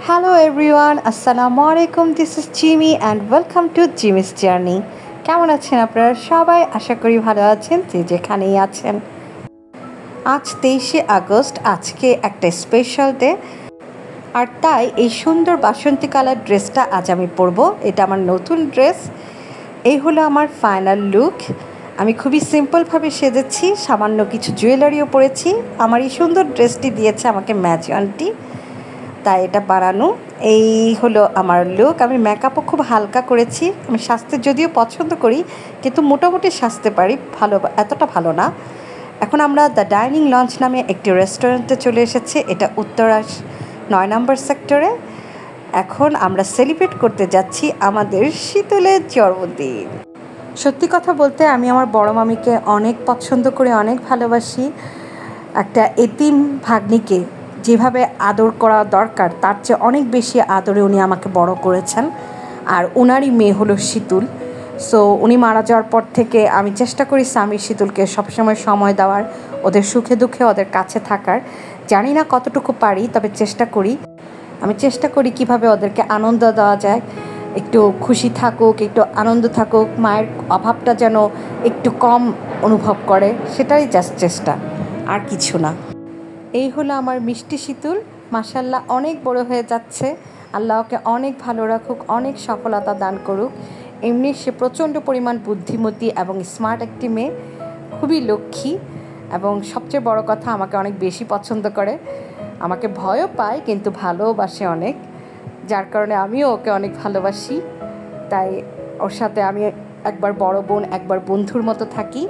Hello everyone, Assalamu alaikum. This is Jimmy and welcome to Jimmy's Journey. কেমন আছেন আপনারা সবাই? আশা করি ভালো আছেন যে যেখানেই আছেন। আজ 23শে আগস্ট, আজকে একটা স্পেশাল ডে, আর তাই এই সুন্দর বাসন্তী কালার ড্রেসটা আজ আমি পরবো। এটা আমার নতুন ড্রেস। এই হলো আমার ফাইনাল লুক। আমি খুবই সিম্পলভাবে সেজেছি, সামান্য কিছু জুয়েলারিও পরেছি। আমার এই সুন্দর ড্রেসটি দিয়েছে আমাকে ম্যাজি আন্টি, তাই এটা বানানো। এই হলো আমার লুক। আমি মেকআপও খুব হালকা করেছি। আমি সাজতে যদিও পছন্দ করি, কিন্তু মোটামুটি সাজতে পারি, ভালো এতটা ভালো না। এখন আমরা দ্য ডাইনিং লঞ্চ নামে একটি রেস্টুরেন্টে চলে এসেছি। এটা উত্তরা 9 নম্বর সেক্টরে। এখন আমরা সেলিব্রেট করতে যাচ্ছি আমাদের শীতলের জন্মদিন। সত্যি কথা বলতে আমি আমার বড় মামিকে অনেক পছন্দ করি, অনেক ভালোবাসি। একটা এতিম ভাগ্নিকে যেভাবে আদর করা দরকার তার চেয়ে অনেক বেশি আদরে উনি আমাকে বড় করেছেন। আর ওনারই মেয়ে হলো শীতুল। সো উনি মারা যাওয়ার পর থেকে আমি চেষ্টা করি স্বামী শীতুলকে সবসময় সময় দেওয়ার, ওদের সুখে দুঃখে ওদের কাছে থাকার। জানি না কতটুকু পারি, তবে চেষ্টা করি। আমি চেষ্টা করি কিভাবে ওদেরকে আনন্দ দেওয়া যায়, একটু খুশি থাকুক, একটু আনন্দ থাকুক, মায়ের অভাবটা যেন একটু কম অনুভব করে, সেটাই জাস্ট চেষ্টা, আর কিছু না। এই হলো আমার মিষ্টি শীতুল। মাশাল্লাহ অনেক বড় হয়ে যাচ্ছে। আল্লাহ ওকে অনেক ভালো রাখুক, অনেক সফলতা দান করুক। এমনি সে প্রচণ্ড পরিমাণ বুদ্ধিমতী এবং স্মার্ট একটি মেয়ে, খুবই লক্ষ্মী, এবং সবচেয়ে বড় কথা আমাকে অনেক বেশি পছন্দ করে। আমাকে ভয়ও পায় কিন্তু ভালোবাসে অনেক, যার কারণে আমিও ওকে অনেক ভালোবাসি। তাই ওর সাথে আমি একবার বড় বোন একবার বন্ধুর মতো থাকি।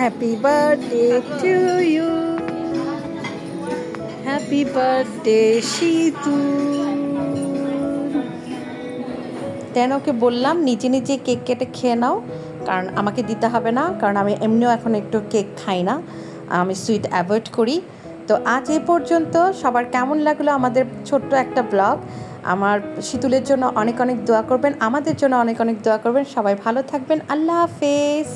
Happy birthday to you, happy birthday Shitu. তেন ওকে বললাম নিজে নিজে কেক কেটে খেয়ে নাও, কারণ আমাকে দিতে হবে না, কারণ আমি এমনিও এখন একটু কেক খাই না, আমি সুইট অ্যাভয়েড করি। তো আজ এই পর্যন্ত। সবার কেমন লাগলো আমাদের ছোট্ট একটা ব্লগ? আমার শীতুলের জন্য অনেক অনেক দোয়া করবেন, আমাদের জন্য অনেক অনেক দোয়া করবেন। সবাই ভালো থাকবেন। আল্লাহ হাফেজ।